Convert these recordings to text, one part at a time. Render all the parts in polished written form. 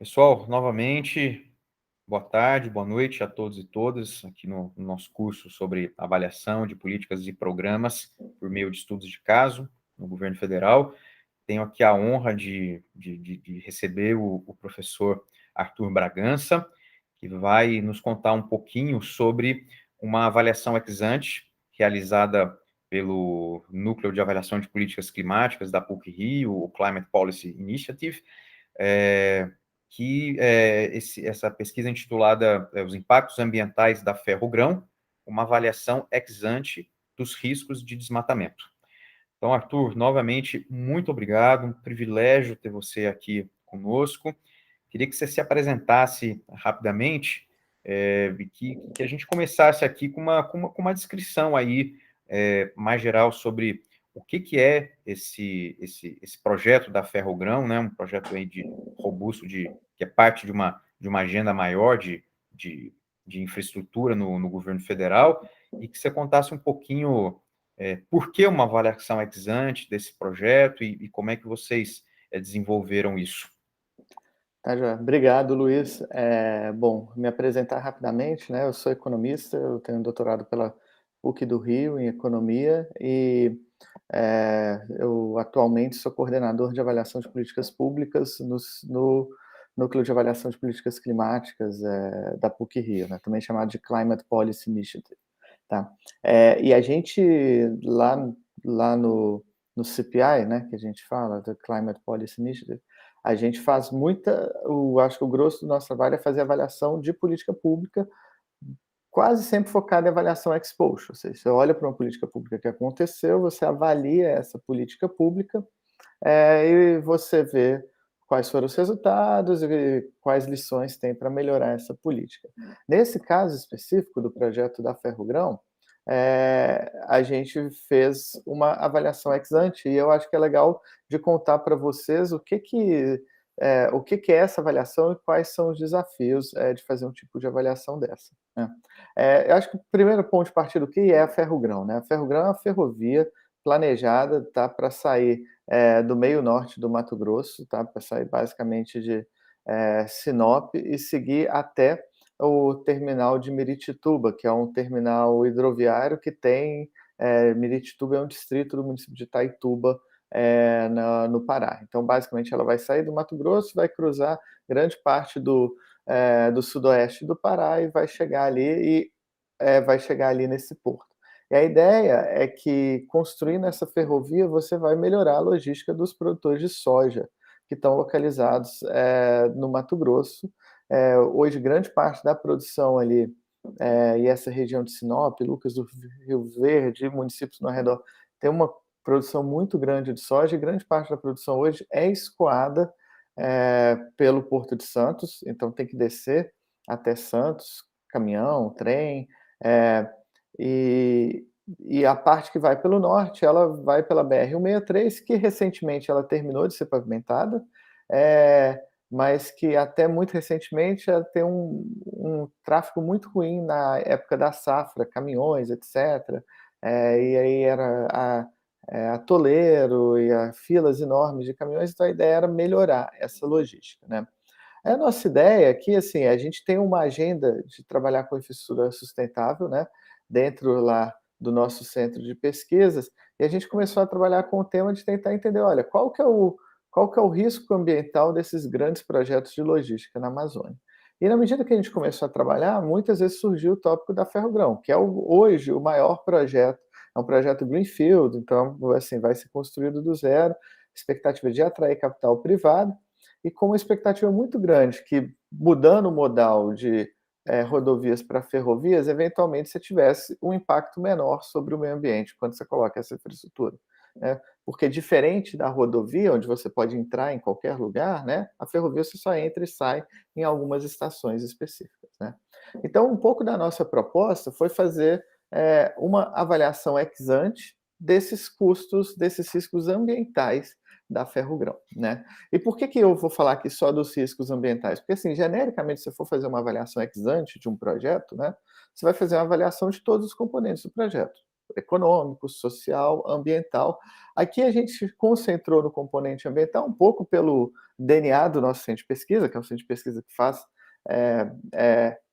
Pessoal, novamente, boa tarde, boa noite a todos e todas aqui no nosso curso sobre avaliação de políticas e programas por meio de estudos de caso no governo federal. Tenho aqui a honra de receber o professor Arthur Bragança, que vai nos contar um pouquinho sobre uma avaliação ex ante realizada pelo Núcleo de Avaliação de Políticas Climáticas da PUC-Rio, o Climate Policy Initiative, essa pesquisa intitulada Os Impactos Ambientais da Ferrogrão, uma avaliação ex ante dos riscos de desmatamento. Então, Arthur, novamente, muito obrigado, um privilégio ter você aqui conosco. Queria que você se apresentasse rapidamente, e que a gente começasse aqui com uma descrição aí, mais geral sobre o que é esse projeto da Ferrogrão, né? Um projeto aí robusto, que é parte de uma agenda maior de infraestrutura no governo federal, e que você contasse um pouquinho por que uma avaliação ex ante desse projeto e como é que vocês desenvolveram isso. Tá, joia. Obrigado, Luiz. Bom, me apresentar rapidamente, né? Eu sou economista, eu tenho um doutorado pela PUC do Rio em economia e eu atualmente sou coordenador de avaliação de políticas públicas no Núcleo de Avaliação de Políticas Climáticas da PUC Rio, né? Também chamado de Climate Policy Initiative, tá? E a gente lá no CPI, né, que a gente fala, do Climate Policy Initiative, a gente faz acho que o grosso do nosso trabalho é fazer avaliação de política pública, quase sempre focada em avaliação ex post, ou seja, você olha para uma política pública que aconteceu, você avalia essa política pública, e você vê quais foram os resultados e quais lições tem para melhorar essa política. Nesse caso específico do projeto da Ferrogrão, a gente fez uma avaliação ex ante e eu acho que é legal de contar para vocês o que é essa avaliação e quais são os desafios de fazer um tipo de avaliação dessa, né? Eu acho que o primeiro ponto de partida, o que é a Ferrogrão, né? A Ferrogrão é uma ferrovia planejada, tá, para sair do meio norte do Mato Grosso, tá, para sair basicamente de Sinop e seguir até o terminal de Miritituba, que é um terminal hidroviário que tem. Miritituba é um distrito do município de Itaituba, no Pará. Então, basicamente, ela vai sair do Mato Grosso, vai cruzar grande parte do sudoeste do Pará e vai chegar ali nesse porto. E a ideia é que, construindo essa ferrovia, você vai melhorar a logística dos produtores de soja que estão localizados no Mato Grosso. Hoje, grande parte da produção ali, e essa região de Sinop, Lucas do Rio Verde, municípios no redor, tem uma produção muito grande de soja, e grande parte da produção hoje é escoada pelo Porto de Santos, então tem que descer até Santos, caminhão, trem, e, e a parte que vai pelo norte, ela vai pela BR-163, que recentemente ela terminou de ser pavimentada, mas que até muito recentemente ela tem um tráfego muito ruim na época da safra, caminhões, etc. E aí era atoleiro e filas enormes de caminhões, então a ideia era melhorar essa logística, né? A nossa ideia aqui, assim, a gente tem uma agenda de trabalhar com infraestrutura sustentável, né, dentro lá do nosso centro de pesquisas, e a gente começou a trabalhar com o tema de tentar entender, olha, qual que é o risco ambiental desses grandes projetos de logística na Amazônia. E na medida que a gente começou a trabalhar, muitas vezes surgiu o tópico da Ferrogrão, que é hoje o maior projeto, é um projeto greenfield, então, assim, vai ser construído do zero, expectativa de atrair capital privado, e com uma expectativa muito grande que, mudando o modal de rodovias para ferrovias, eventualmente você tivesse um impacto menor sobre o meio ambiente quando você coloca essa infraestrutura, né? Porque, diferente da rodovia, onde você pode entrar em qualquer lugar, né, a ferrovia você só entra e sai em algumas estações específicas, né? Então, um pouco da nossa proposta foi fazer uma avaliação ex ante desses custos, desses riscos ambientais da Ferrogrão, né? E por que eu vou falar aqui só dos riscos ambientais? Porque, assim, genericamente, se você for fazer uma avaliação ex ante de um projeto, né, você vai fazer uma avaliação de todos os componentes do projeto. econômico, social, ambiental. Aqui a gente concentrou no componente ambiental um pouco pelo DNA do nosso centro de pesquisa, que é um centro de pesquisa que faz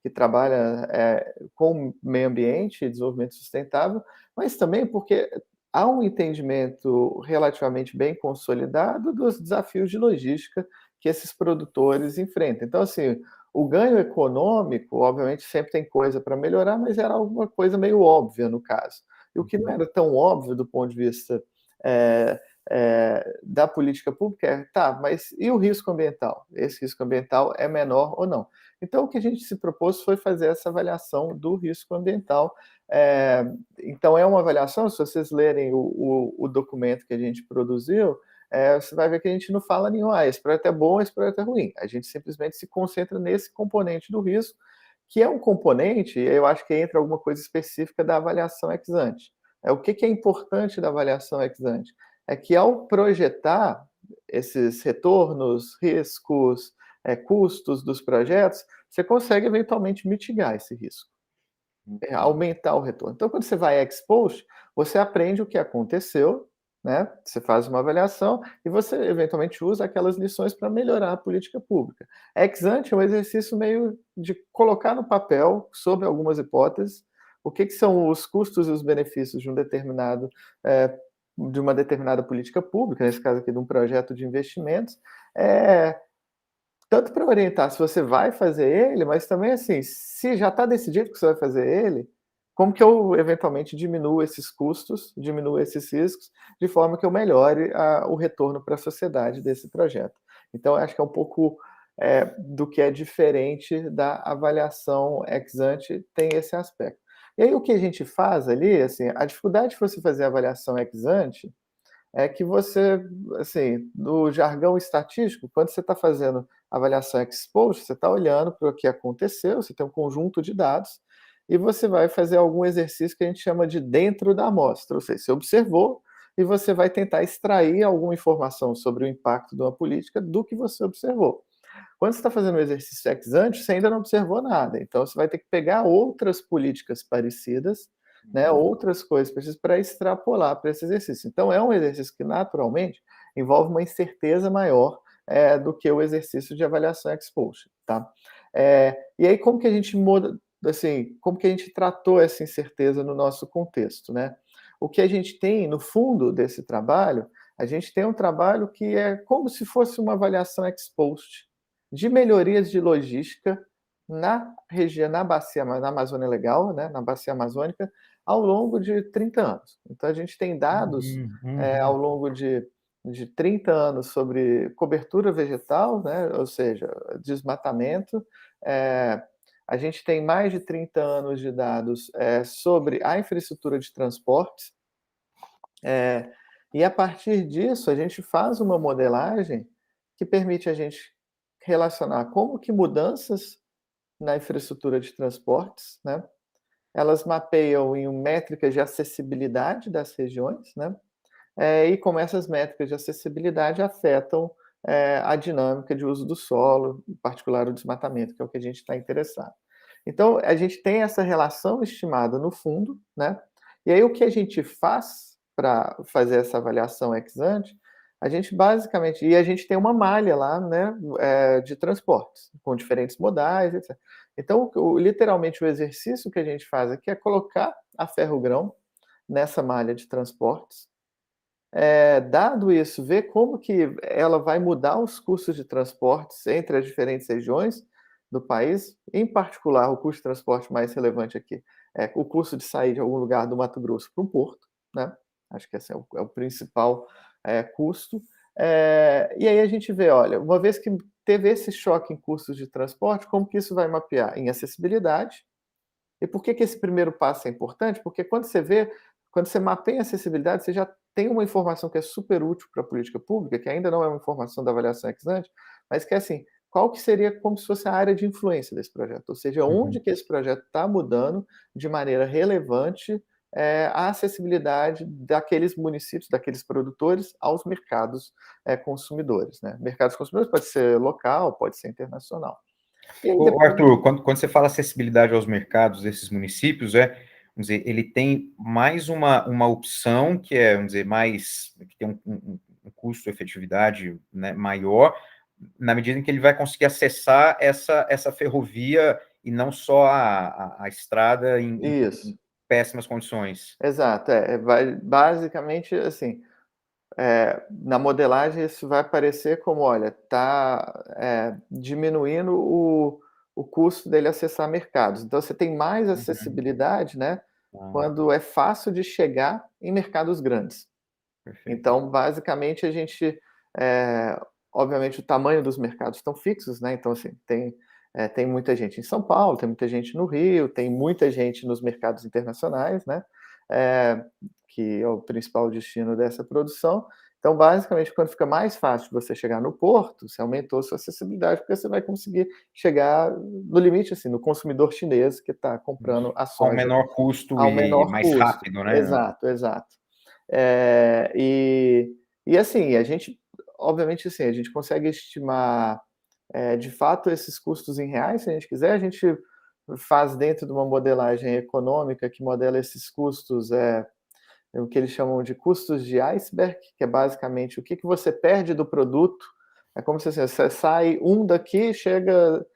que trabalha com meio ambiente e desenvolvimento sustentável, mas também porque há um entendimento relativamente bem consolidado dos desafios de logística que esses produtores enfrentam. Então, assim, o ganho econômico, obviamente, sempre tem coisa para melhorar, mas era alguma coisa meio óbvia no caso. E o que não era tão óbvio do ponto de vista da política pública tá, mas e o risco ambiental? Esse risco ambiental é menor ou não? Então, o que a gente se propôs foi fazer essa avaliação do risco ambiental. Então, é uma avaliação, se vocês lerem o documento que a gente produziu, você vai ver que a gente não fala nenhum, esse projeto é bom, esse projeto é ruim. A gente simplesmente se concentra nesse componente do risco, que é um componente, eu acho que entra alguma coisa específica da avaliação ex ante. O que é importante da avaliação ex ante? É que ao projetar esses retornos, riscos, custos dos projetos, você consegue eventualmente mitigar esse risco, aumentar o retorno. Então, quando você vai ex post, você aprende o que aconteceu, né? Você faz uma avaliação e você eventualmente usa aquelas lições para melhorar a política pública. Ex ante é um exercício meio de colocar no papel, sob algumas hipóteses, o que são os custos e os benefícios de de uma determinada política pública, nesse caso aqui de um projeto de investimentos, tanto para orientar se você vai fazer ele, mas também assim, se já está decidido que você vai fazer ele, como que eu eventualmente diminuo esses custos, diminuo esses riscos, de forma que eu melhore o retorno para a sociedade desse projeto. Então, acho que é um pouco do que é diferente da avaliação ex ante, tem esse aspecto. E aí o que a gente faz ali, assim, a dificuldade de você fazer a avaliação ex ante é que você, assim, no jargão estatístico, quando você está fazendo avaliação ex post, você está olhando para o que aconteceu, você tem um conjunto de dados, e você vai fazer algum exercício que a gente chama de dentro da amostra, ou seja, você observou e você vai tentar extrair alguma informação sobre o impacto de uma política do que você observou. Quando você está fazendo o exercício ex ante, você ainda não observou nada, então você vai ter que pegar outras políticas parecidas, né, outras coisas precisas para extrapolar para esse exercício. Então, é um exercício que, naturalmente, envolve uma incerteza maior do que o exercício de avaliação ex post, tá? E aí, como que a gente muda, assim, como que a gente tratou essa incerteza no nosso contexto, né? O que a gente tem, no fundo desse trabalho, a gente tem um trabalho que é como se fosse uma avaliação ex post de melhorias de logística na região, na bacia, na Amazônia Legal, né, na bacia amazônica, ao longo de 30 anos. Então, a gente tem dados ao longo de 30 anos sobre cobertura vegetal, né, ou seja, desmatamento. A gente tem mais de 30 anos de dados sobre a infraestrutura de transportes. E a partir disso, a gente faz uma modelagem que permite a gente relacionar como que mudanças na infraestrutura de transportes, né, elas mapeiam em métricas de acessibilidade das regiões, né? E como essas métricas de acessibilidade afetam a dinâmica de uso do solo, em particular o desmatamento, que é o que a gente está interessado. Então, a gente tem essa relação estimada no fundo, né? E aí o que a gente faz para fazer essa avaliação ex ante, a gente basicamente, e a gente tem uma malha lá, né, de transportes, com diferentes modais, etc. Então, literalmente, o exercício que a gente faz aqui é colocar a ferrogrão nessa malha de transportes, dado isso, ver como que ela vai mudar os custos de transportes entre as diferentes regiões do país, em particular, o custo de transporte mais relevante aqui é o custo de sair de algum lugar do Mato Grosso para um porto, né? Acho que esse é o principal custo. E aí a gente vê, olha, uma vez que teve esse choque em custos de transporte, como que isso vai mapear? Em acessibilidade. E por que esse primeiro passo é importante? Porque quando você mapeia a acessibilidade, você já tem uma informação que é super útil para a política pública, que ainda não é uma informação da avaliação ex ante, mas que é assim, qual que seria como se fosse a área de influência desse projeto? Ou seja, onde que esse projeto está mudando de maneira relevante a acessibilidade daqueles municípios, daqueles produtores aos mercados consumidores, né? Mercados consumidores pode ser local, pode ser internacional. Ô, Arthur, quando você fala acessibilidade aos mercados desses municípios, vamos dizer, ele tem mais uma opção que é, vamos dizer, mais, que tem um custo-efetividade, né, maior, na medida em que ele vai conseguir acessar essa ferrovia e não só a estrada Isso, em péssimas condições. exato. Vai basicamente, assim, na modelagem isso vai aparecer como, olha, está diminuindo o custo dele acessar mercados. Então você tem mais Uhum. acessibilidade, né, Ah, quando é fácil de chegar em mercados grandes. perfeito. Então, basicamente, a gente, obviamente, o tamanho dos mercados estão fixos, né? Então, assim, tem muita gente em São Paulo, tem muita gente no Rio, tem muita gente nos mercados internacionais, né? Eh, que é o principal destino dessa produção. Então, basicamente, quando fica mais fácil de você chegar no porto, você aumentou sua acessibilidade, porque você vai conseguir chegar no limite, assim, no consumidor chinês que está comprando Isso. a Com soja menor custo ao e menor mais custo. rápido, né? Exato, exato. Eh, e assim, a gente obviamente, assim, a gente consegue estimar, de fato, esses custos em reais, se a gente quiser, a gente faz dentro de uma modelagem econômica que modela esses custos, o que eles chamam de custos de iceberg, que é basicamente o que você perde do produto. É como se, assim, você sai um daqui, chega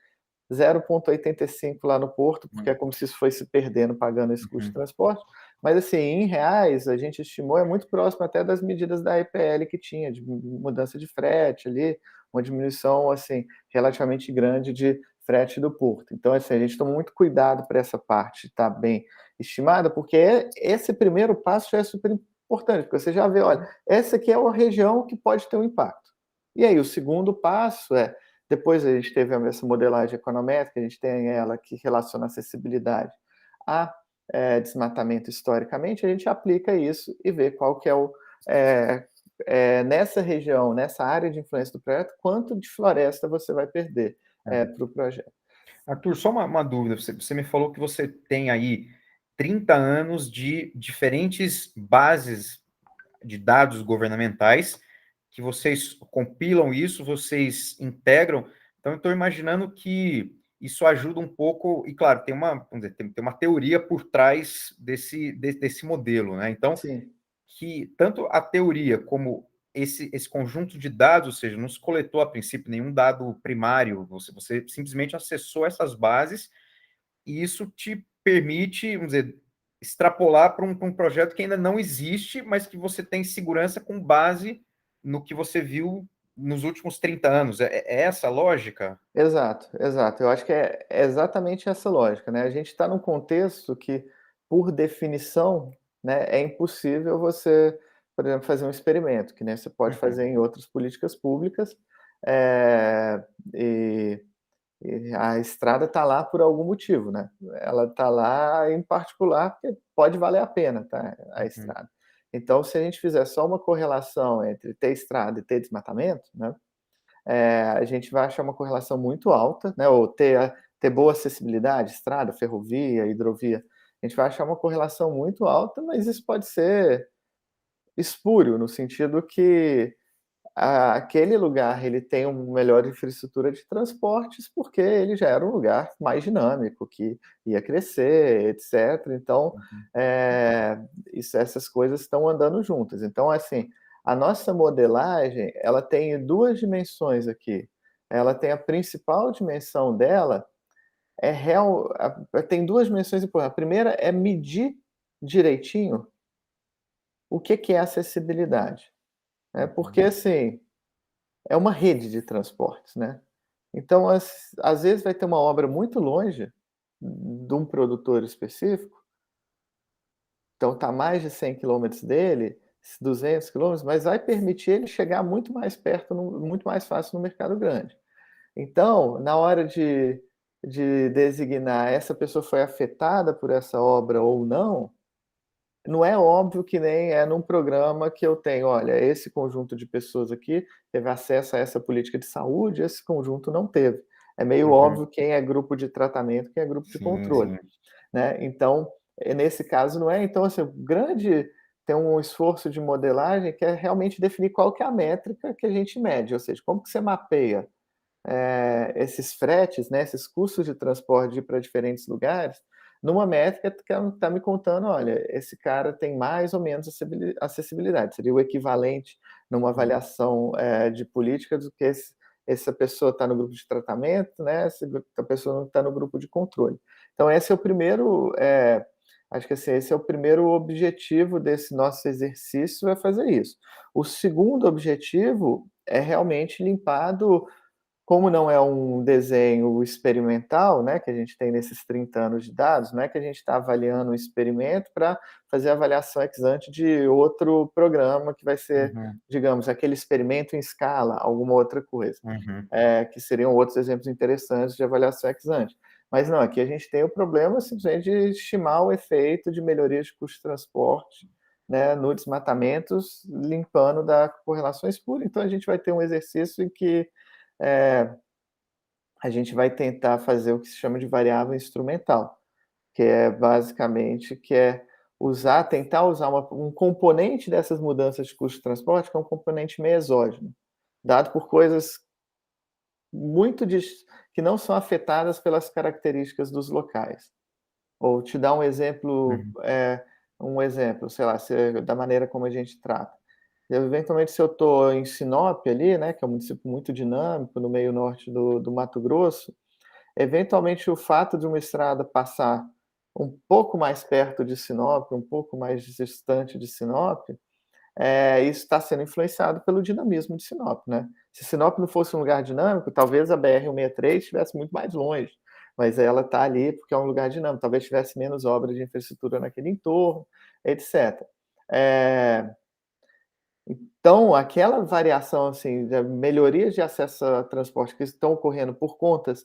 0,85 lá no porto, porque é como se isso fosse perdendo, pagando esse custo de Uhum. transporte. Mas, assim, em reais, a gente estimou, é muito próximo até das medidas da EPL que tinha, de mudança de frete ali, uma diminuição, assim, relativamente grande de frete do porto. Então, assim, a gente tomou muito cuidado para essa parte estar bem estimada, porque esse primeiro passo já é super importante, porque você já vê, olha, essa aqui é uma região que pode ter um impacto. E aí, o segundo passo depois a gente teve essa modelagem econométrica, a gente tem ela que relaciona acessibilidade a desmatamento historicamente, a gente aplica isso e vê qual que é nessa região, nessa área de influência do projeto, quanto de floresta você vai perder É. para o projeto. Arthur, só uma dúvida. Você me falou que você tem aí 30 anos de diferentes bases de dados governamentais, que vocês compilam isso, vocês integram. Então, eu estou imaginando que isso ajuda um pouco, e claro, vamos dizer, tem uma teoria por trás desse modelo, né? Então, Sim, que tanto a teoria como esse conjunto de dados, ou seja, não se coletou a princípio nenhum dado primário, você simplesmente acessou essas bases e isso te permite, vamos dizer, extrapolar para um projeto que ainda não existe, mas que você tem segurança com base no que você viu nos últimos 30 anos. É essa a lógica? exato, exato. Eu acho que é exatamente essa lógica, né? A gente está num contexto que, por definição, né, é impossível você, por exemplo, fazer um experimento, que nem você pode Uhum, fazer em outras políticas públicas, eh, e a estrada está lá por algum motivo, né? Ela está lá em particular porque pode valer a pena, tá, a uhum, estrada. Então, se a gente fizer só uma correlação entre ter estrada e ter desmatamento, né, a gente vai achar uma correlação muito alta, né, ou ter boa acessibilidade, estrada, ferrovia, hidrovia, a gente vai achar uma correlação muito alta, mas isso pode ser espúrio, no sentido que aquele lugar ele tem uma melhor infraestrutura de transportes, porque ele já era um lugar mais dinâmico, que ia crescer, etc. Então, uhum, essas coisas estão andando juntas. Então, assim, a nossa modelagem, ela tem 2 dimensões aqui. Ela tem a principal dimensão dela, tem 2 dimensões importantes. A primeira é medir direitinho o que que é acessibilidade, né, porque, uhum. assim, é uma rede de transportes, né. Então, às vezes vai ter uma obra muito longe de um produtor específico, então está a mais de 100 quilômetros dele, 200 quilômetros, mas vai permitir ele chegar muito mais perto, muito mais fácil no mercado grande. Então, na hora de designar essa pessoa foi afetada por essa obra ou não é óbvio que nem é num programa que eu tenho, olha, esse conjunto de pessoas aqui teve acesso a essa política de saúde, esse conjunto não teve. É meio Uhum. óbvio quem é grupo de tratamento, quem é grupo de Sim, controle, sim. né. Então, nesse caso não é. Então, assim, o grande tem um esforço de modelagem que é realmente definir qual que é a métrica que a gente mede, ou seja, como que você mapeia, esses fretes, né, esses custos de transporte para diferentes lugares, numa métrica que ela está me contando, olha, esse cara tem mais ou menos acessibilidade, seria o equivalente numa avaliação de política do que essa pessoa está no grupo de tratamento, né? Essa pessoa não está no grupo de controle. Então, esse é o primeiro, acho que assim, esse é o primeiro objetivo desse nosso exercício, é fazer isso. O segundo objetivo é realmente limpar como não é um desenho experimental, né, que a gente tem nesses 30 anos de dados, não é que a gente está avaliando um experimento para fazer a avaliação ex ante de outro programa que vai ser, digamos, aquele experimento em escala, alguma outra coisa, que seriam outros exemplos interessantes de avaliação ex ante. Mas não, aqui a gente tem o problema simplesmente de estimar o efeito de melhorias de custo de transporte, né, no desmatamentos, limpando da correlações puras. Então a gente vai ter um exercício em que a gente vai tentar fazer o que se chama de variável instrumental, que é basicamente tentar usar um componente dessas mudanças de custo de transporte, que é um componente meio exógeno, dado por coisas que não são afetadas pelas características dos locais. Ou te dar um exemplo, sei lá, da maneira como a gente trata. Eventualmente, se eu estou em Sinop ali, né, que é um município muito dinâmico, no meio norte do Mato Grosso, eventualmente o fato de uma estrada passar um pouco mais perto de Sinop, um pouco mais distante de Sinop, isso está sendo influenciado pelo dinamismo de Sinop, né? Se Sinop não fosse um lugar dinâmico, talvez a BR-163 estivesse muito mais longe, mas ela está ali porque é um lugar dinâmico, talvez tivesse menos obras de infraestrutura naquele entorno, etc. Então, aquela variação, assim, de melhorias de acesso a transporte que estão ocorrendo por conta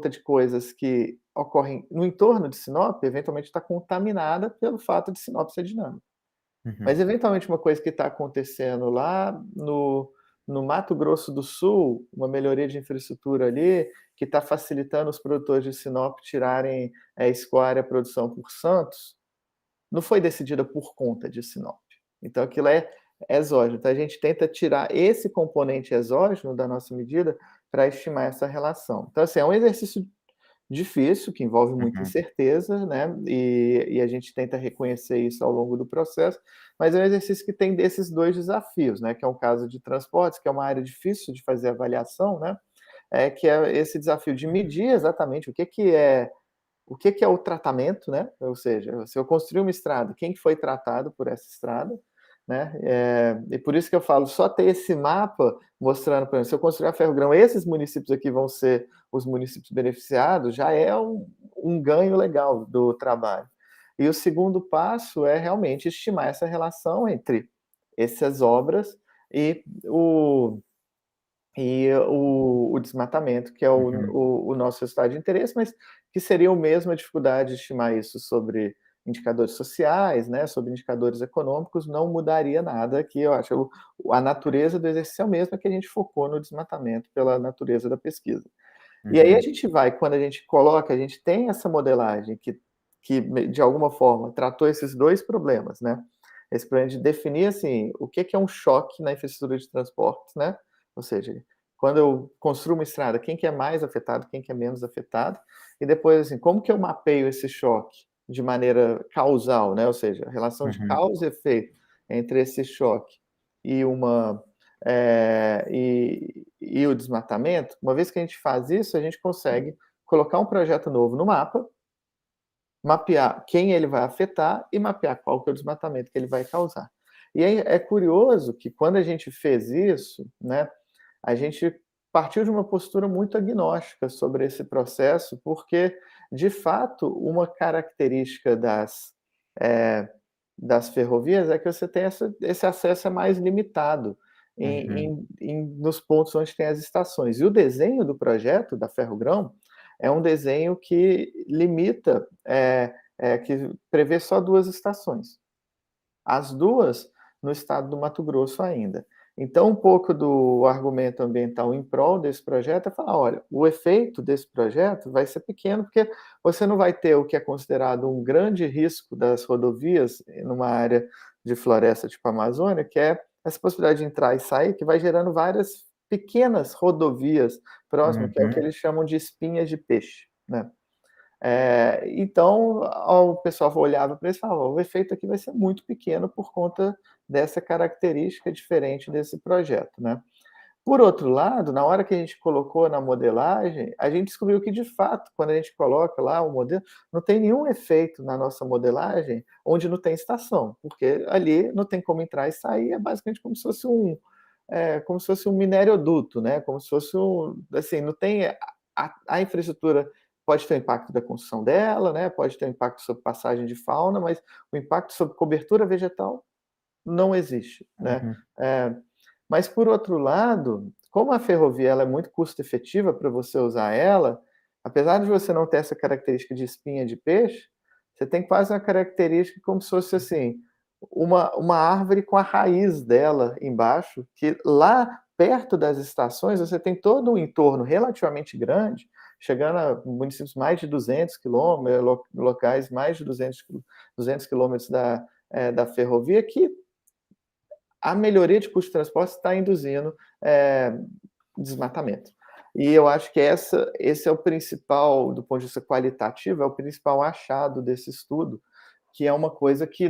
de coisas que ocorrem no entorno de Sinop, eventualmente está contaminada pelo fato de Sinop ser dinâmico. Mas, eventualmente, uma coisa que está acontecendo lá no Mato Grosso do Sul, uma melhoria de infraestrutura ali, que está facilitando os produtores de Sinop tirarem escoar a produção por Santos, não foi decidida por conta de Sinop. Então, aquilo é exógeno. Então, a gente tenta tirar esse componente exógeno da nossa medida para estimar essa relação. Então, assim, é um exercício difícil, que envolve muita incerteza, né? E a gente tenta reconhecer isso ao longo do processo, mas é um exercício que tem desses dois desafios, né? Que é um caso de transportes, que é uma área difícil de fazer avaliação, né? Que é esse desafio de medir exatamente o que é o tratamento, né? Ou seja, se eu construir uma estrada, quem foi tratado por essa estrada, né? E por isso que eu falo, só ter esse mapa mostrando, por exemplo, se eu construir a Ferrogrão, esses municípios aqui vão ser os municípios beneficiados, já é um ganho legal do trabalho. E o segundo passo é realmente estimar essa relação entre essas obras e o desmatamento, que é o nosso resultado de interesse, mas que seria a mesma dificuldade de estimar isso sobre indicadores sociais, né, sobre indicadores econômicos, não mudaria nada, que eu acho a natureza do exercício é a mesma, que a gente focou no desmatamento pela natureza da pesquisa. E aí a gente vai, quando a gente coloca, a gente tem essa modelagem que de alguma forma tratou esses dois problemas, né? Esse problema de definir assim, o que é um choque na infraestrutura de transportes, né? Ou seja, quando eu construo uma estrada, quem que é mais afetado, quem que é menos afetado, e depois assim, como que eu mapeio esse choque de maneira causal, né? Ou seja, a relação de causa e efeito entre esse choque e e o desmatamento. Uma vez que a gente faz isso, a gente consegue colocar um projeto novo no mapa, mapear quem ele vai afetar e mapear qual que é o desmatamento que ele vai causar. E aí é curioso que quando a gente fez isso, né, a gente partiu de uma postura muito agnóstica sobre esse processo, porque, de fato, uma característica das ferrovias é que você tem esse acesso é mais limitado nos pontos onde tem as estações. E o desenho do projeto da Ferrogrão é um desenho que limita, que prevê só 2 estações. As 2 no estado do Mato Grosso ainda. Então, um pouco do argumento ambiental em prol desse projeto é falar: olha, o efeito desse projeto vai ser pequeno, porque você não vai ter o que é considerado um grande risco das rodovias numa área de floresta tipo a Amazônia, que é essa possibilidade de entrar e sair, que vai gerando várias pequenas rodovias próximas, que é o que eles chamam de espinhas de peixe, né? Então, o pessoal olhava para isso e falava: "O efeito aqui vai ser muito pequeno por conta dessa característica diferente desse projeto", né. Por outro lado, na hora que a gente colocou na modelagem, a gente descobriu que, de fato, quando a gente coloca lá o modelo, não tem nenhum efeito na nossa modelagem onde não tem estação, porque ali não tem como entrar e sair, é basicamente como se fosse um minérioduto, né, como se fosse assim, não tem a infraestrutura pode ter o impacto da construção dela, né, pode ter um impacto sobre passagem de fauna, mas o impacto sobre cobertura vegetal não existe, né. Uhum, Eh mas, por outro lado, como a ferrovia ela é muito custo efetiva para você usar ela, apesar de você não ter essa característica de espinha de peixe, você tem quase uma característica como se fosse, assim, uma árvore com a raiz dela embaixo, que lá perto das estações você tem todo um entorno relativamente grande, chegando a municípios mais de 200 quilômetros, locais mais de 200 quilômetros da ferrovia, que a melhoria de custo de transporte está induzindo desmatamento. E eu acho que esse é o principal, do ponto de vista qualitativo, é o principal achado desse estudo, que é uma coisa que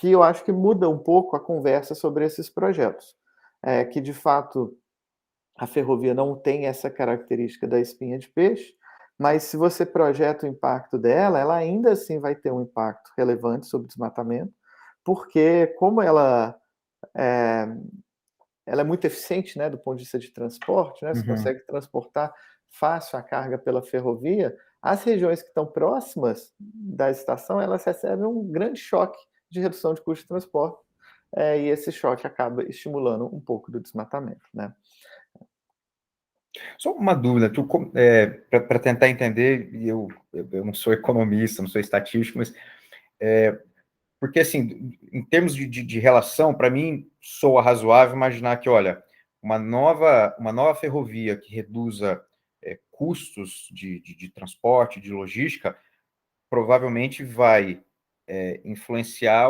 eu acho que muda um pouco a conversa sobre esses projetos. Que de fato a ferrovia não tem essa característica da espinha de peixe, mas se você projeta o impacto dela, ela ainda assim vai ter um impacto relevante sobre o desmatamento, porque como eh, ela é muito eficiente, né, do ponto de vista de transporte, né, você uhum. consegue transportar fácil a carga pela ferrovia. As regiões que estão próximas da estação, elas recebem um grande choque de redução de custo de transporte, e esse choque acaba estimulando um pouco do desmatamento, né. Só uma dúvida, para tentar entender, e eu não sou economista, não sou estatístico, mas porque, assim, em termos de relação, para mim, soa razoável imaginar que, olha, uma nova ferrovia que reduza custos de transporte, de logística, provavelmente vai influenciar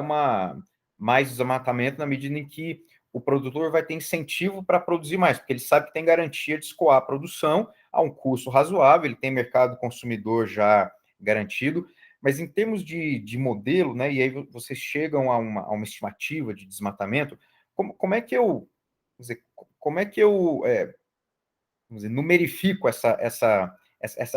mais desmatamento na medida em que o produtor vai ter incentivo para produzir mais, porque ele sabe que tem garantia de escoar a produção a um custo razoável, ele tem mercado consumidor já garantido, mas em termos de modelo, né, e aí vocês chegam a uma estimativa de desmatamento, como é que eu, vamos dizer, como é que eu vamos dizer, numerifico essa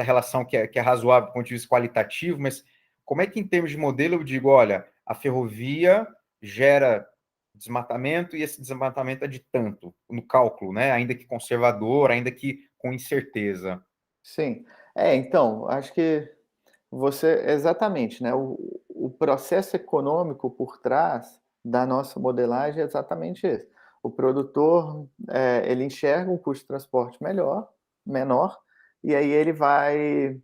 relação que é razoável do ponto de vista qualitativo, mas como é que, em termos de modelo, eu digo, olha, a ferrovia gera desmatamento e esse desmatamento é de tanto, no cálculo, né? Ainda que conservador, ainda que com incerteza. Sim. Então, acho que exatamente, né, o processo econômico por trás da nossa modelagem é exatamente esse. O produtor, ele enxerga um custo de transporte menor, e aí ele vai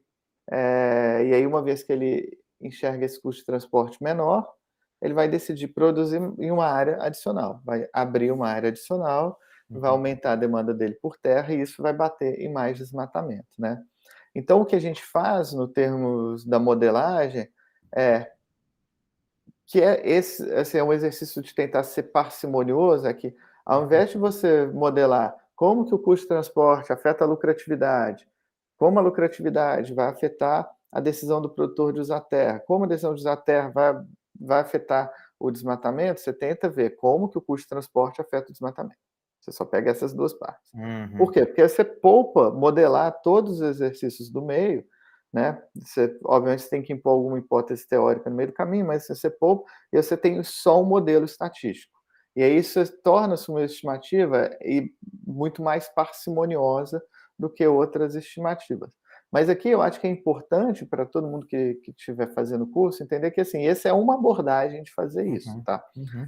e aí uma vez que ele enxerga esse custo de transporte menor, ele vai decidir produzir em uma área adicional, vai abrir uma área adicional, vai Uhum, aumentar a demanda dele por terra e isso vai bater em mais desmatamento, né. Então o que a gente faz no termos da modelagem é que é um exercício de tentar ser parcimonioso, é que ao uhum, invés de você modelar como que o custo de transporte afeta a lucratividade, como a lucratividade vai afetar a decisão do produtor de usar terra, como a decisão de usar terra vai afetar o desmatamento, você tenta ver como que o custo de transporte afeta o desmatamento. Você só pega essas 2 partes. Por uhum, quê? Porque você poupa modelar todos os exercícios do meio, né, obviamente você tem que impor alguma hipótese teórica no meio do caminho, mas você poupa e você tem só um modelo estatístico. E aí isso torna-se uma estimativa muito mais parcimoniosa do que outras estimativas. Mas aqui eu acho que é importante para todo mundo que estiver fazendo o curso entender que, assim, essa é uma abordagem de fazer isso, uhum, tá. uhum,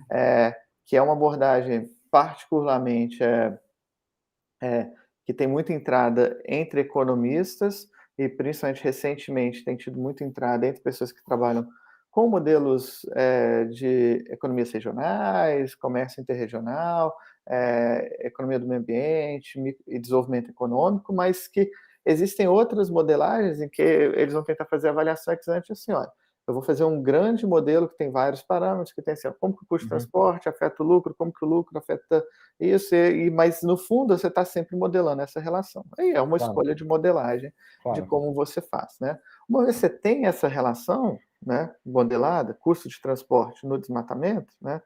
Que é uma abordagem particularmente, que tem muita entrada entre economistas e, principalmente recentemente, tem tido muita entrada entre pessoas que trabalham com modelos de economias regionais, comércio interregional, economia do meio ambiente e desenvolvimento econômico, mas que existem outras modelagens em que eles vão tentar fazer avaliação ex ante assim, olha, eu vou fazer um grande modelo que tem vários parâmetros, que tem assim, como que o custo de transporte afeta o lucro, como que o lucro afeta isso, mas no fundo você está sempre modelando essa relação. Aí é uma Claro, escolha de modelagem de claro. como você faz, né? Uma vez que você tem essa relação, né, modelada, custo de transporte no desmatamento, né?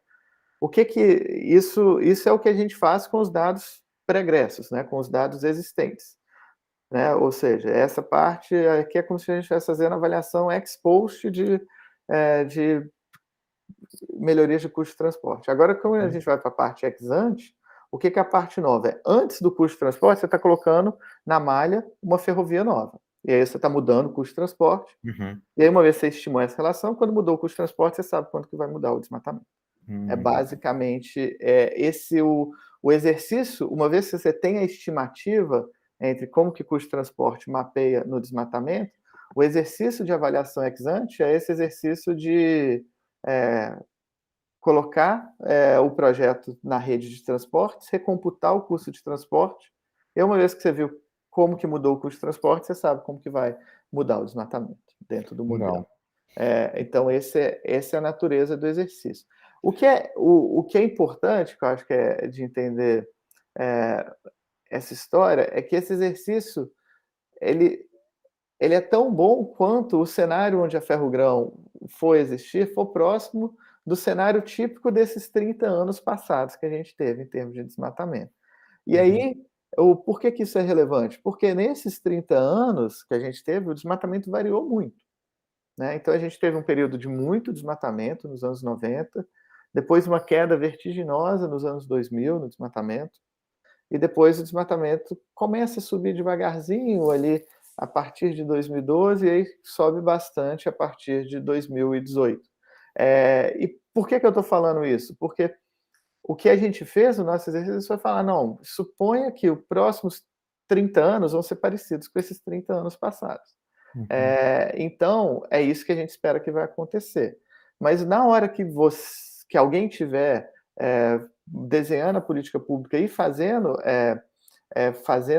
O que que isso é o que a gente faz com os dados pregressos, né, com os dados existentes, né? Ou seja, essa parte aqui é como se a gente estivesse fazendo avaliação ex post de melhorias de custo de transporte. Agora, quando a gente vai para a parte ex ante, o que que é a parte nova? É antes do custo de transporte, você está colocando na malha uma ferrovia nova. E aí você está mudando o custo de transporte. Uhum. E aí, uma vez que você estimou essa relação, quando mudou o custo de transporte, você sabe quanto que vai mudar o desmatamento. É Legal. basicamente esse o exercício, uma vez que você tem a estimativa entre como que custo de transporte mapeia no desmatamento, o exercício de avaliação ex ante é esse exercício de é, colocar o projeto na rede de transportes, recomputar o custo de transporte, e uma vez que você viu como que mudou o custo de transporte, você sabe como que vai mudar o desmatamento dentro do modelo. Legal. Então, essa é a natureza do exercício. O que é importante, que eu acho que é de entender é, essa história, é que esse exercício ele, ele é tão bom quanto o cenário onde a Ferrogrão for existir, for próximo do cenário típico desses 30 anos passados que a gente teve em termos de desmatamento. E Uhum. aí, por que que isso é relevante? Porque nesses 30 anos que a gente teve, o desmatamento variou muito, né? Então a gente teve um período de muito desmatamento nos anos 90, depois uma queda vertiginosa nos anos 2000 no desmatamento, e depois o desmatamento começa a subir devagarzinho ali a partir de 2012 e aí sobe bastante a partir de 2018. E por que que eu estou falando isso? Porque o que a gente fez no nosso exercício foi falar, não, suponha que os próximos 30 anos vão ser parecidos com esses 30 anos passados. Uhum. Então, é isso que a gente espera que vai acontecer. Mas na hora que alguém tiver desenhando a política pública e fazendo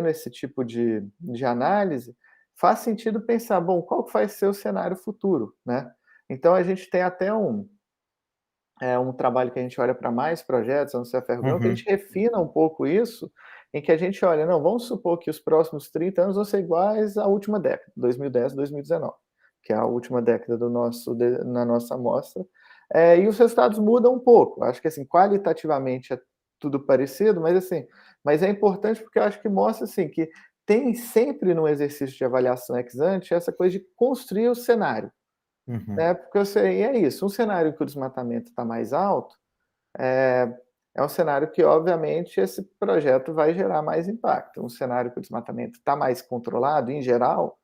esse tipo de análise, faz sentido pensar, bom, qual que vai ser o cenário futuro, né? Então a gente tem até um trabalho que a gente olha para mais projetos, a não ser a Ferrogrão, que a Uhum. gente refina um pouco isso, em que a gente olha, não, vamos supor que os próximos 30 anos vão ser iguais à última década, 2010, 2019, que é a última década na nossa amostra, e os resultados mudam um pouco. Acho que assim, qualitativamente é tudo parecido, mas é importante porque eu acho que mostra assim que tem sempre no exercício de avaliação ex ante essa coisa de construir o cenário, Uhum. né? Porque eu sei, é isso. Um cenário que o desmatamento está mais alto é, é um cenário que, obviamente, esse projeto vai gerar mais impacto. Um cenário que o desmatamento está mais controlado, em geral,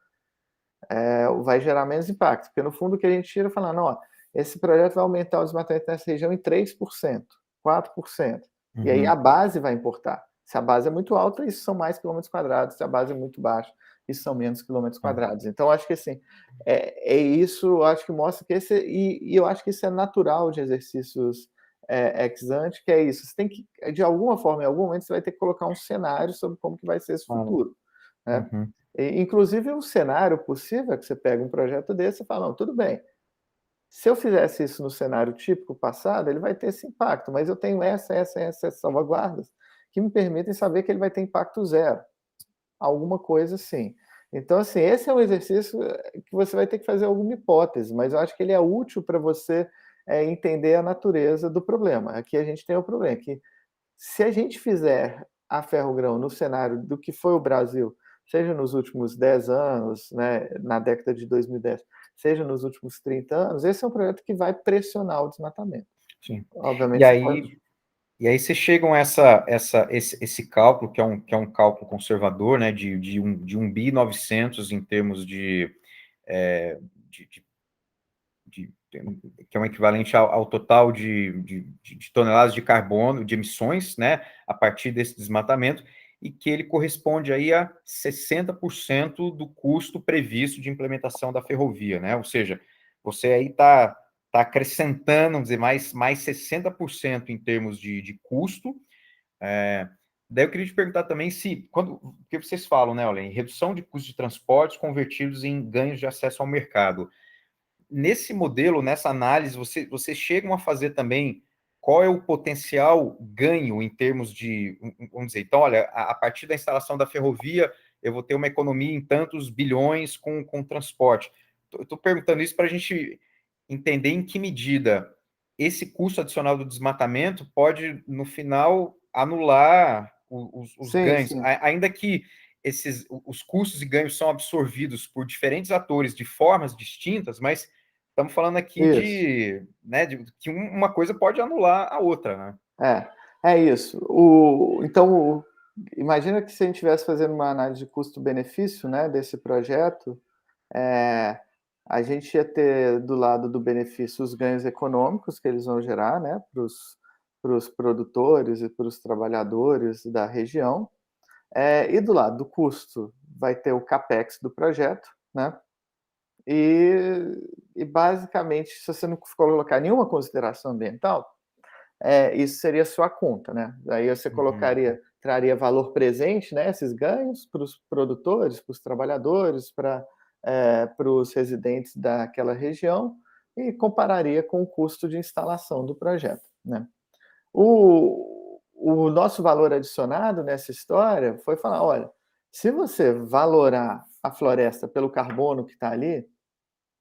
vai gerar menos impacto. Porque, no fundo, o que a gente tira é falando, ó, esse projeto vai aumentar o desmatamento nessa região em 3%, 4%. E aí a Uhum. base vai importar. Se a base é muito alta, isso são mais quilômetros quadrados. Se a base é muito baixa, isso são menos quilômetros Tá. quadrados. Então, acho que assim, isso, eu acho que mostra que e eu acho que isso é natural de exercícios ex ante, que é isso. Você tem que, de alguma forma, em algum momento, você vai ter que colocar um cenário sobre como que vai ser esse Claro. futuro, né? Uhum. Inclusive, um cenário possível é que você pega um projeto desse e fala, não, tudo bem, se eu fizesse isso no cenário típico passado, ele vai ter esse impacto, mas eu tenho essas salvaguardas que me permitem saber que ele vai ter impacto zero, alguma coisa assim. Então, assim, esse é um exercício que você vai ter que fazer alguma hipótese, mas eu acho que ele é útil para você entender a natureza do problema. Aqui a gente tem o problema, que se a gente fizer a Ferrogrão no cenário do que foi o Brasil, seja nos últimos 10 anos, né, na década de 2010, seja nos últimos 30 anos, esse é um projeto que vai pressionar o desmatamento. Sim. E Obviamente, você pode. aí, e aí vocês chegam a esse cálculo, que é um cálculo conservador, né, de 1.900 em termos é, de, de- de- que é um equivalente ao total de toneladas de carbono, de emissões, né, a partir desse desmatamento, e que ele corresponde aí a 60% do custo previsto de implementação da ferrovia, né? Ou seja, você aí está acrescentando, vamos dizer, mais 60% em termos de custo. Daí eu queria te perguntar também porque vocês falam, né, olha, em redução de custos de transportes convertidos em ganhos de acesso ao mercado. nesse modelo, nessa análise, vocês chegam a fazer também qual é o potencial ganho em termos de, vamos dizer, então, olha, a partir da instalação da ferrovia, eu vou ter uma economia em tantos bilhões com transporte. Estou perguntando isso para a gente entender em que medida esse custo adicional do desmatamento pode, no final, anular os Sim, ganhos, sim. ainda que os custos e ganhos são absorvidos por diferentes atores de formas distintas, mas estamos falando aqui Isso. de que uma coisa pode anular a outra, né? É isso. Então, imagina que se a gente estivesse fazendo uma análise de custo-benefício, né, desse projeto, é, a gente ia ter do lado do benefício os ganhos econômicos que eles vão gerar, né, para os produtores e para os trabalhadores da região, e do lado do custo vai ter o capex do projeto, né, e basicamente, se você não colocar nenhuma consideração ambiental, isso seria a sua conta, né? Aí você Uhum. traria valor presente, né? Esses ganhos para os produtores, para os trabalhadores, para os residentes daquela região e compararia com o custo de instalação do projeto, né? O nosso valor adicionado nessa história foi falar, olha, se você valorar a floresta pelo carbono que está ali,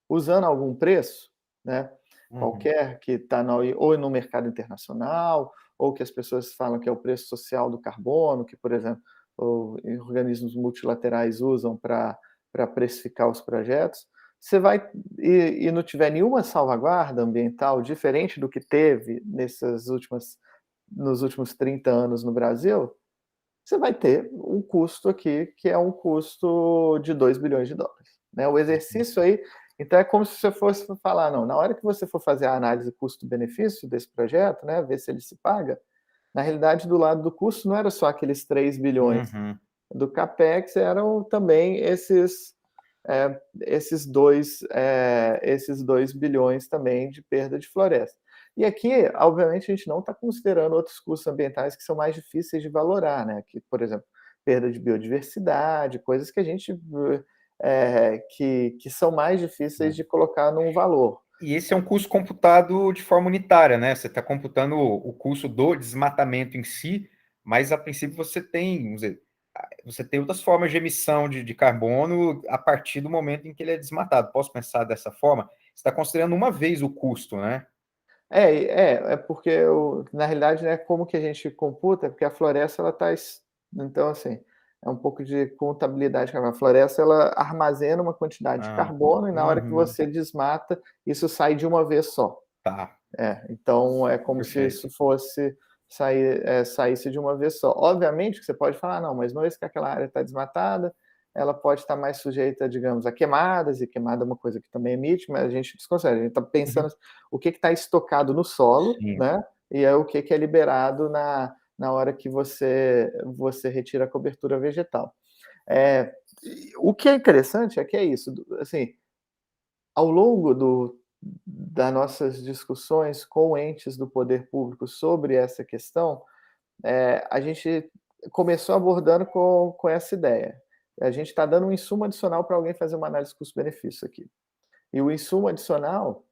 usando algum preço, né, Uhum. qualquer que está ou no mercado internacional, ou que as pessoas falam que é o preço social do carbono, que, por exemplo, organismos multilaterais usam para precificar os projetos, você vai e não tiver nenhuma salvaguarda ambiental diferente do que teve nos últimos 30 anos no Brasil, você vai ter um custo aqui que é um custo de 2 bilhões de dólares, né? O Uhum. exercício aí, então é como se você fosse falar, não, na hora que você for fazer a análise custo-benefício desse projeto, né, ver se ele se paga, na realidade do lado do custo não era só aqueles 3 bilhões Uhum. do capex, eram também esses 2 bilhões também de perda de floresta. E aqui, obviamente, a gente não está considerando outros custos ambientais que são mais difíceis de valorar, né? Que, por exemplo, perda de biodiversidade, coisas que a gente que são mais difíceis de colocar num valor. E esse é um custo computado de forma unitária, né? Você está computando o custo do desmatamento em si, mas a princípio você tem, vamos dizer, você tem outras formas de emissão de carbono a partir do momento em que ele é desmatado. Posso pensar dessa forma? Você está considerando uma vez o custo, né? É porque na realidade, né, como que a gente computa, porque a floresta ela está, então assim, é um pouco de contabilidade. A floresta ela armazena uma quantidade de Ah, carbono e na hora que uhum, você desmata, isso sai de uma vez só. tá, Então é como se perfeito. isso fosse saísse de uma vez só. Obviamente que você pode falar, não, mas não é que aquela área está desmatada, ela pode estar mais sujeita, digamos, a queimadas, e queimada é uma coisa que também emite, mas a gente desconsidera. A gente está pensando Uhum. o que está estocado no solo, Sim. né? E o que é liberado na hora que você retira a cobertura vegetal. É, o que é interessante é que é isso, assim, ao longo das nossas discussões com entes do poder público sobre essa questão, a gente começou abordando com essa ideia. A gente está dando um insumo adicional para alguém fazer uma análise custo-benefício aqui. E o insumo adicional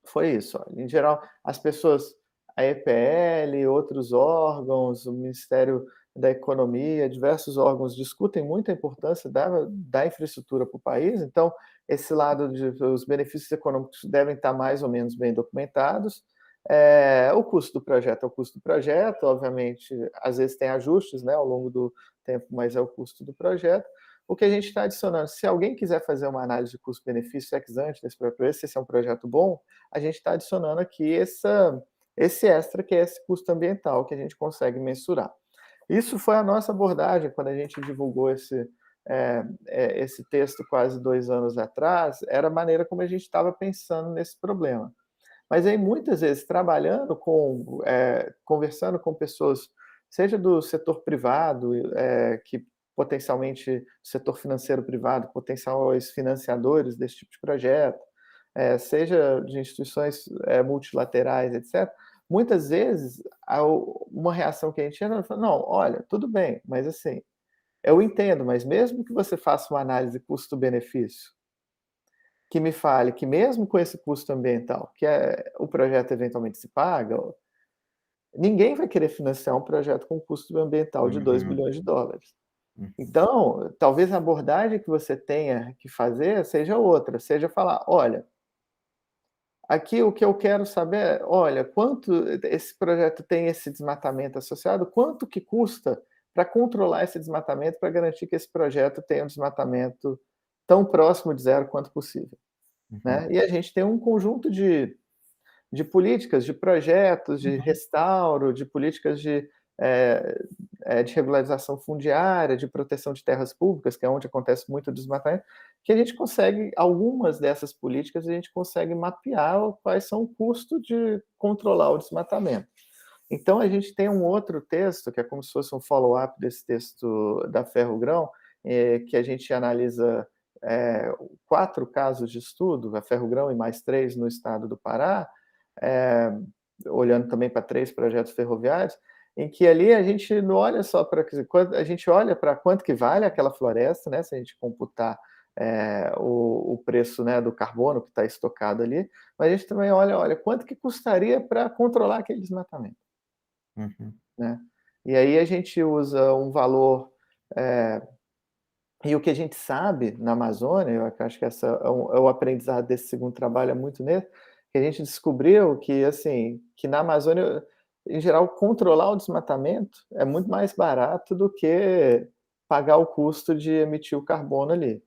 foi isso. Olha, em geral, as pessoas, a EPL, outros órgãos, o Ministério da Economia, diversos órgãos discutem muito a importância da infraestrutura para o país. Então, esse lado de os benefícios econômicos devem estar mais ou menos bem documentados. O custo do projeto é o custo do projeto, obviamente, às vezes tem ajustes, né, ao longo do tempo, mas é o custo do projeto. O que a gente está adicionando, se alguém quiser fazer uma análise de custo-benefício ex ante desse projeto, se esse é um projeto bom, a gente está adicionando aqui esse extra, que é esse custo ambiental, que a gente consegue mensurar. Isso foi a nossa abordagem quando a gente divulgou esse texto quase 2 anos atrás, era a maneira como a gente estava pensando nesse problema. Mas aí, muitas vezes, conversando com pessoas, seja do setor privado, que potencialmente, setor financeiro privado, potenciais financiadores desse tipo de projeto, seja de instituições multilaterais, etc. Muitas vezes, uma reação que a gente tinha era, não, olha, tudo bem, mas assim, eu entendo, mas mesmo que você faça uma análise custo-benefício, que me fale que mesmo com esse custo ambiental, que o projeto eventualmente se paga, ninguém vai querer financiar um projeto com custo ambiental de Uhum, US$ 2 bilhões. uhum, Então, talvez a abordagem que você tenha que fazer seja outra, seja falar: "Olha, aqui o que eu quero saber é, olha, quanto esse projeto tem esse desmatamento associado, quanto que custa para controlar esse desmatamento, para garantir que esse projeto tenha um desmatamento tão próximo de zero quanto possível", uhum, né. E a gente tem um conjunto de políticas, de projetos de uhum. restauro, de políticas eh de regularização fundiária, de proteção de terras públicas, que é onde acontece muito desmatamento, que a gente consegue algumas dessas políticas a gente consegue mapear quais são o custo de controlar o desmatamento. Então a gente tem um outro texto, que é como se fosse um follow-up desse texto da Ferrogrão, que a gente analisa, 4 casos de estudo, a Ferrogrão e mais 3 no estado do Pará, eh, olhando também para 3 projetos ferroviários, em que ali a gente não olha só para a gente olha para quanto que vale aquela floresta, né, se a gente computar, o preço, né, do carbono que está estocado ali, mas a gente também olha quanto que custaria para controlar aquele desmatamento. Uhum. Né. E aí a gente usa um valor, eh, e o que a gente sabe na Amazônia, eu acho que essa é o aprendizado desse segundo trabalho é muito nesse, que a gente descobriu que, assim, que na Amazônia, em geral, controlar o desmatamento é muito mais barato do que pagar o custo de emitir o carbono ali.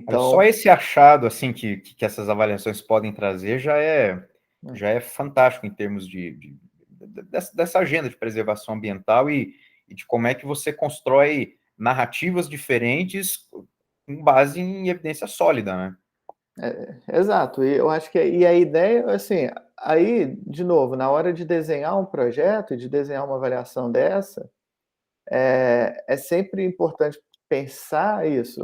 Olha, só Então, esse achado, assim, que essas avaliações podem trazer né, já é fantástico em termos dessa agenda de preservação ambiental e de como é que você constrói narrativas diferentes com base em evidência sólida, né? exato, e eu acho que e a ideia, assim, aí, de novo, na hora de desenhar um projeto e de desenhar uma avaliação dessa, é sempre importante pensar isso.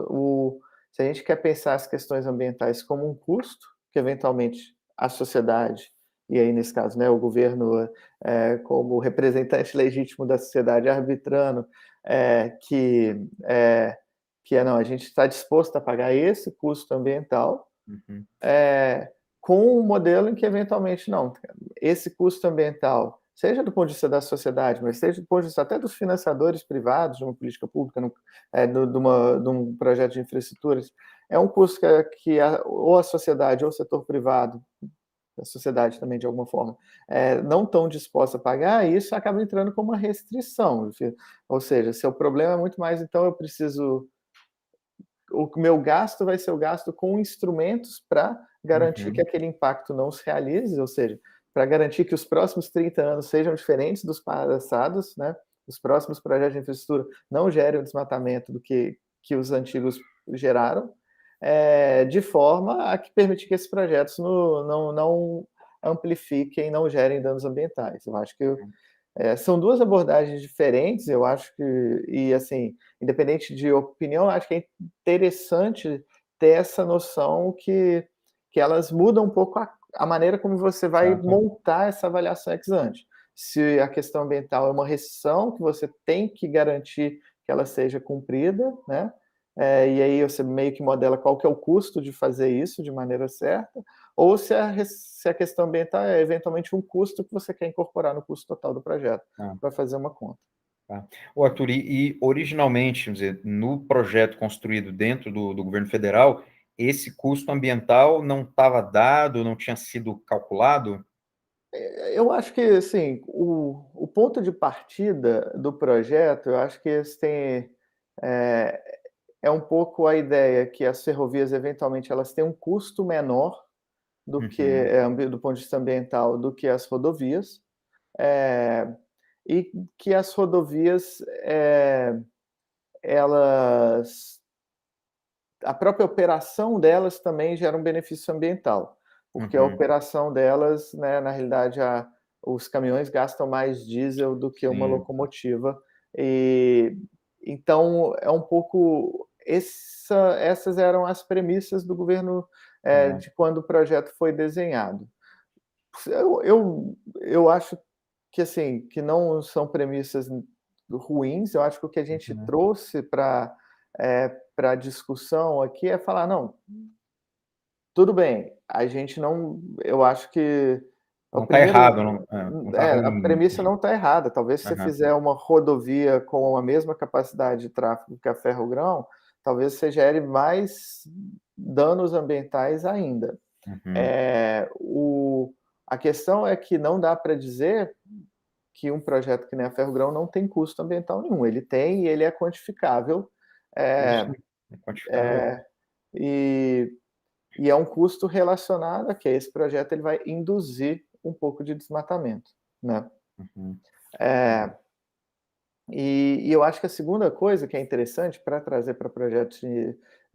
Se a gente quer pensar as questões ambientais como um custo, que eventualmente a sociedade, e aí nesse caso, né, o governo, como representante legítimo da sociedade, arbitrando, que não, a gente está disposto a pagar esse custo ambiental, Uhum, com um modelo em que eventualmente não, esse custo ambiental, seja do ponto de vista da sociedade, mas seja do ponto de vista até dos financiadores privados de uma política pública, de um projeto de infraestruturas, é um custo ou a sociedade ou o setor privado, a sociedade também de alguma forma, não estão dispostos a pagar, e isso acaba entrando como uma restrição. Ou seja, se o problema é muito mais, então eu preciso, o meu gasto vai ser o gasto com instrumentos para garantir que uhum, aquele impacto não se realize, ou seja, para garantir que os próximos 30 anos sejam diferentes dos passados, né? Os próximos projetos de infraestrutura não gerem o desmatamento do que os antigos geraram, de forma a que permitir que esses projetos não amplifiquem, não gerem danos ambientais. Eu acho que são 2 abordagens diferentes, eu acho que, e assim, independente de opinião, acho que é interessante ter essa noção que elas mudam um pouco a maneira como você vai exato. montar essa avaliação ex ante. Se a questão ambiental é uma restrição que você tem que garantir que ela seja cumprida, né, e aí você meio que modela qual que é o custo de fazer isso de maneira certa, ou se a questão ambiental é eventualmente um custo que você quer incorporar no custo total do projeto, Ah, para fazer uma conta. tá. Ô, Arthur, e originalmente, vamos dizer, no projeto construído dentro do governo federal, esse custo ambiental não estava dado, não tinha sido calculado? Eu acho que, assim, o ponto de partida do projeto, eu acho que esse é é um pouco a ideia que as ferrovias, eventualmente, elas têm um custo menor do que, Uhum, do ponto de vista ambiental, do que as rodovias, eh, e que as rodovias, elas a própria operação delas também gera um benefício ambiental, porque a uhum, operação delas, né, na realidade, os caminhões gastam mais diesel do que uma sim. locomotiva, e então é um pouco essas eram as premissas do governo, Ah, de quando o projeto foi desenhado. Eu acho que, assim, que não são premissas ruins, eu acho que o que a gente uhum, trouxe para a discussão aqui é falar: "Não, tudo bem, a gente não, eu acho que o Não está primeiro errado, não está a ruim. premissa não está errada. Talvez se você Aham, fizer uma rodovia com a mesma capacidade de tráfego que a ferrogrão, talvez você gere mais danos ambientais ainda. uhum, O A questão é que não dá para dizer que um projeto que nem a ferrogrão não tem custo ambiental nenhum. Ele tem e ele é quantificável, isso, eh é quantificável. eh, e e é um custo relacionado a que esse projeto ele vai induzir um pouco de desmatamento, né. Uhum, Eh, e eu acho que a segunda coisa que é interessante para trazer para projetos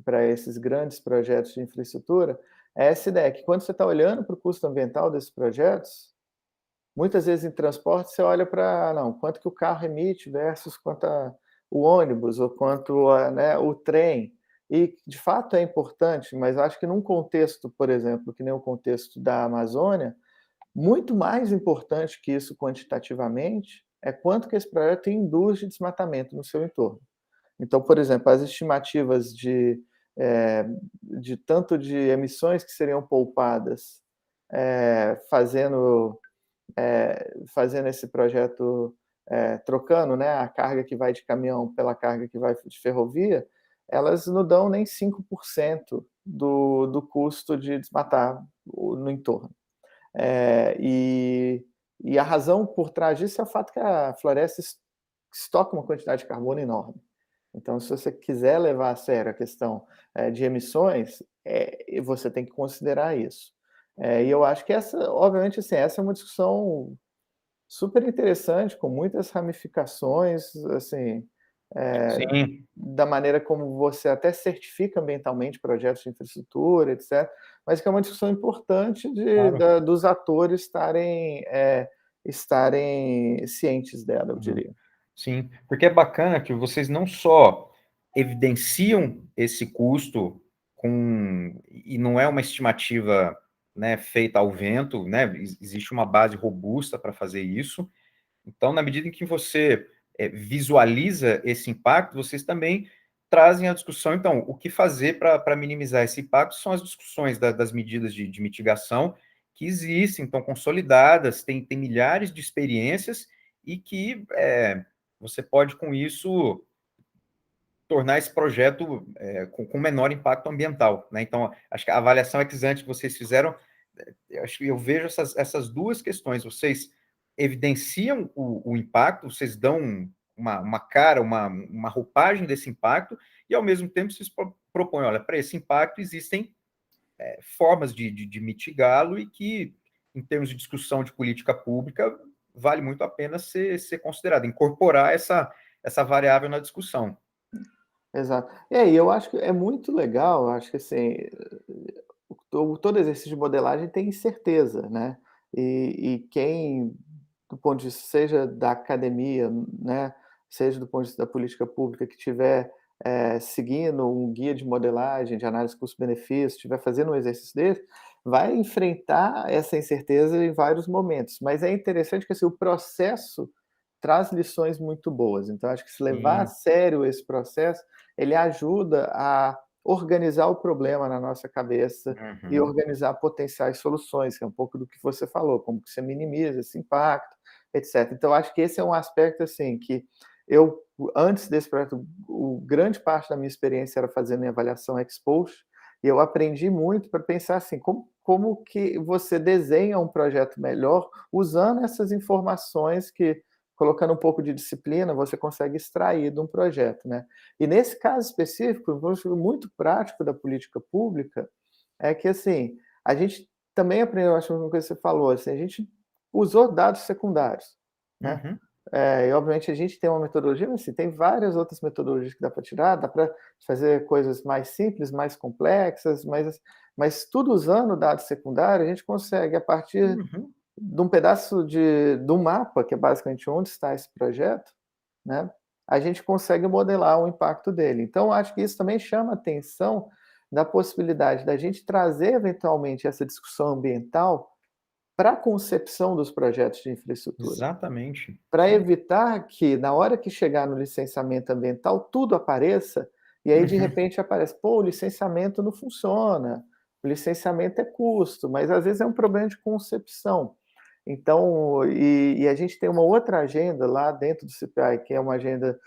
para esses grandes projetos de infraestrutura, é essa ideia que quando você está olhando para o custo ambiental desses projetos, muitas vezes em transporte você olha para, não, quanto que o carro emite versus o ônibus ou quanto né, o trem. E de fato é importante, mas eu acho que num contexto, por exemplo, que nem o contexto da Amazônia, muito mais importante que isso quantitativamente é quanto que esse projeto induz de desmatamento no seu entorno. Então, por exemplo, as estimativas de tanto de emissões que seriam poupadas fazendo fazendo esse projeto, trocando, né, a carga que vai de caminhão pela carga que vai de ferrovia, elas não dão nem 5% do custo de desmatar no entorno. Eh, e e a razão por trás disso é o fato que a floresta estoca uma quantidade de carbono enorme. Então, se você quiser levar a sério a questão, de emissões, você tem que considerar isso. E eu acho que essa, obviamente, assim, essa é uma discussão super interessante, com muitas ramificações, assim, eh, sim, da maneira como você até certifica ambientalmente projetos de infraestrutura, etc. Mas que é uma discussão importante claro. dos atores estarem cientes dela, eu Uhum. diria. Sim, porque é bacana que vocês não só evidenciam esse custo e não é uma estimativa, né, feita ao vento, né, existe uma base robusta para fazer isso. Então, na medida em que você visualiza esse impacto, vocês também trazem a discussão. Então, o que fazer para minimizar esse impacto são as discussões das medidas de mitigação que existem, estão consolidadas, tem milhares de experiências e que você pode, com isso, tornar esse projeto com menor impacto ambiental, né? Então, acho que a avaliação ex ante que vocês fizeram, eu acho que eu vejo essas duas questões. Vocês evidenciam o impacto, vocês dão uma cara, uma roupagem desse impacto, e ao mesmo tempo vocês propõem, olha, para esse impacto existem formas de mitigá-lo e que, em termos de discussão de política pública, vale muito a pena ser considerado, incorporar essa variável na discussão. Exato. E eu acho que é muito legal, eu acho que assim, todo exercício de modelagem tem incerteza, né? E quem, do ponto de vista, seja da academia, né, seja do ponto de vista da política pública, que tiver seguindo um guia de modelagem, de análise custo-benefício, estiver fazendo um exercício desse, vai enfrentar essa incerteza em vários momentos. Mas é interessante que assim, o processo traz lições muito boas. Então, acho que se levar a Sim. sério esse processo, ele ajuda a organizar o problema na nossa cabeça e Uhum. organizar potenciais soluções, que é um pouco do que você falou, como que você minimiza esse impacto, etc. Então, acho que esse é um aspecto assim que eu, antes desse projeto, grande parte da minha experiência era fazendo em avaliação ex post, e eu aprendi muito para pensar assim, como que você desenha um projeto melhor usando essas informações que, colocando um pouco de disciplina, você consegue extrair de um projeto, né? E nesse caso específico, um muito prático da política pública é que, assim, a gente também aprendeu, acho que uma coisa que você falou, assim, a gente usou dados secundários, né? Uhum. E obviamente a gente tem uma metodologia, mas assim, tem várias outras metodologias que dá para tirar, dá para fazer coisas mais simples, mais complexas, mas tudo usando dados secundários, a gente consegue, a partir Uhum. de um pedaço de um mapa, que é basicamente onde está esse projeto, né, a gente consegue modelar o impacto dele. Então, acho que isso também chama a atenção da possibilidade da gente trazer eventualmente essa discussão ambiental para a concepção dos projetos de infraestrutura, Exatamente. para Sim. evitar que, na hora que chegar no licenciamento ambiental, tudo apareça, e aí de Uhum. repente aparece: "Pô, o licenciamento não funciona", O licenciamento é custo, mas às vezes é um problema de concepção. Então, e a gente tem uma outra agenda lá dentro do CPI, que é uma agenda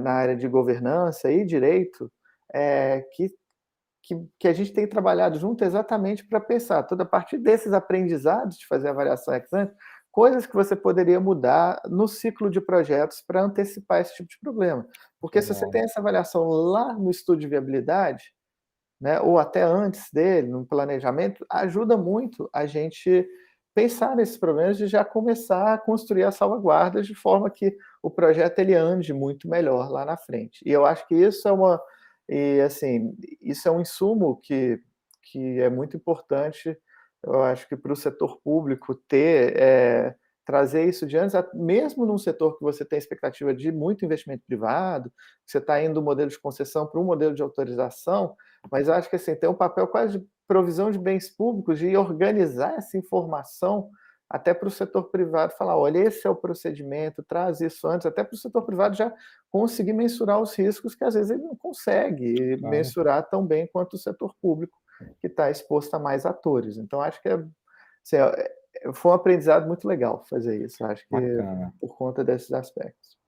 na área de governança e direito, que a gente tem trabalhado junto exatamente para pensar toda a partir desses aprendizados de fazer a avaliação ex ante, coisas que você poderia mudar no ciclo de projetos para antecipar esse tipo de problema. Porque se você Legal. tem essa avaliação lá no estudo de viabilidade, né, ou até antes dele, no planejamento, ajuda muito a gente pensar nesses problemas e já começar a construir as salvaguardas de forma que o projeto ele ande muito melhor lá na frente. E eu acho que isso é uma e assim, isso é um insumo que é muito importante, eu acho que para o setor público ter, trazer isso de antes, mesmo num setor que você tem expectativa de muito investimento privado, você está indo do modelo de concessão para um modelo de autorização, mas eu acho que assim, tem um papel quase de provisão de bens públicos, de organizar essa informação até para o setor privado falar: olha, esse é o procedimento, traz isso antes, até para o setor privado já conseguir mensurar os riscos que às vezes ele não consegue Claro, mensurar tão bem quanto o setor público, que está exposto a mais atores. Então, acho que assim, foi um aprendizado muito legal fazer isso, acho que bacana. por conta desses aspectos.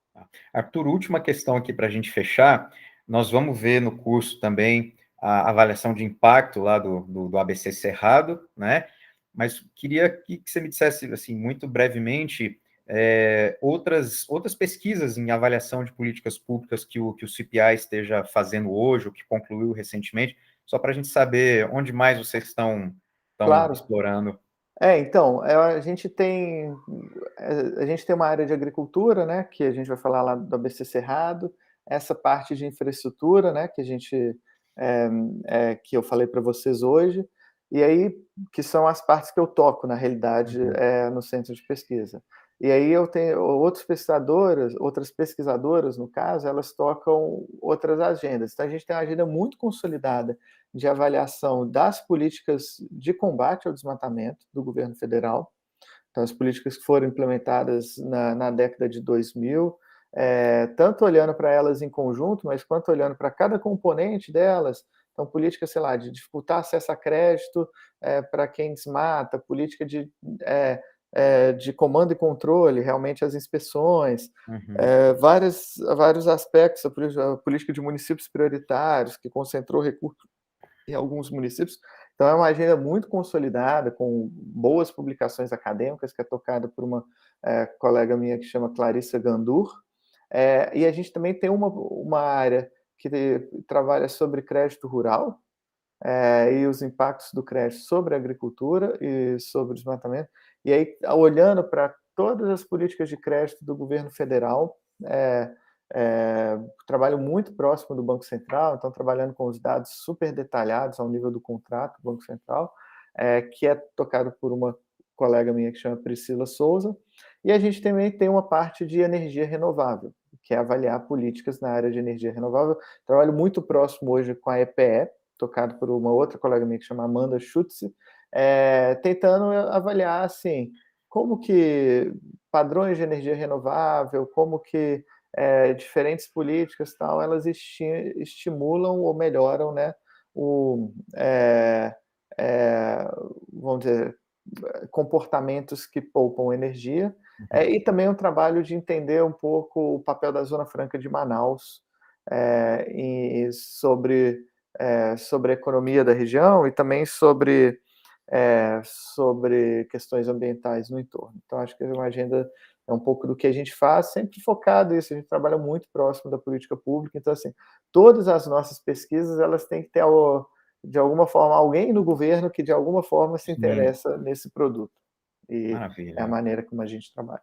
Arthur, última questão aqui para a gente fechar. Nós vamos ver no curso também a avaliação de impacto lá do ABC Cerrado, né? Mas queria que você me dissesse, assim, muito brevemente, outras pesquisas em avaliação de políticas públicas que o CPI esteja fazendo hoje, ou que concluiu recentemente, só para a gente saber onde mais vocês estão Claro. explorando. Então, a gente tem uma área de agricultura, né, que a gente vai falar lá do ABC Cerrado, essa parte de infraestrutura, né, que a gente, que eu falei para vocês hoje, e aí que são as partes que eu toco, na realidade, Uhum. no centro de pesquisa. E aí eu tenho outras pesquisadoras, no caso, elas tocam outras agendas. Então a gente tem uma agenda muito consolidada de avaliação das políticas de combate ao desmatamento do governo federal. Então, as políticas que foram implementadas na década de 2000, tanto olhando para elas em conjunto, mas quanto olhando para cada componente delas. Então, política, sei lá, de dificultar acesso a crédito para quem desmata, política de comando e controle, realmente as inspeções, Uhum. vários aspectos, a política de municípios prioritários, que concentrou recursos em alguns municípios. Então, é uma agenda muito consolidada, com boas publicações acadêmicas, que é tocada por uma colega minha que chama Clarissa Gandur. E a gente também tem uma área que trabalha sobre crédito rural, e os impactos do crédito sobre a agricultura e sobre o desmatamento. E aí, olhando para todas as políticas de crédito do governo federal, trabalho muito próximo do Banco Central, então trabalhando com os dados super detalhados ao nível do contrato do Banco Central, que é tocado por uma colega minha que chama Priscila Souza. E a gente também tem uma parte de energia renovável, que é avaliar políticas na área de energia renovável. Trabalho muito próximo hoje com a EPE, tocado por uma outra colega minha que chama Amanda Schutze, tentando avaliar assim, como que padrões de energia renovável, como que diferentes políticas tal, elas estimulam ou melhoram, né, o, é, é, vamos dizer, comportamentos que poupam energia, e também um trabalho de entender um pouco o papel da Zona Franca de Manaus sobre a economia da região e também sobre questões ambientais no entorno. Então, acho que é uma agenda, é um pouco do que a gente faz, sempre focado nisso, a gente trabalha muito próximo da política pública, então, assim, todas as nossas pesquisas, elas têm que ter, de alguma forma, alguém no governo que, de alguma forma, se Sim, interessa nesse produto. E é a maravilha. maneira como a gente trabalha.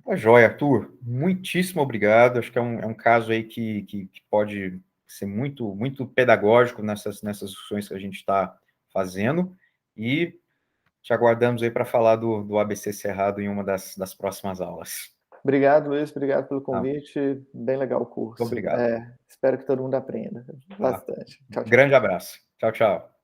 Tá joia, Arthur. Muitíssimo obrigado. Acho que é um caso aí que pode ser muito, muito pedagógico nessas discussões que a gente está fazendo. E te aguardamos aí para falar do ABC Cerrado em uma das próximas aulas. Obrigado, Luiz, obrigado pelo Tá? Muito convite, bem legal o curso. obrigado. Espero que todo mundo aprenda Tá? bastante. Tchau, tchau. Grande abraço. Tchau, tchau.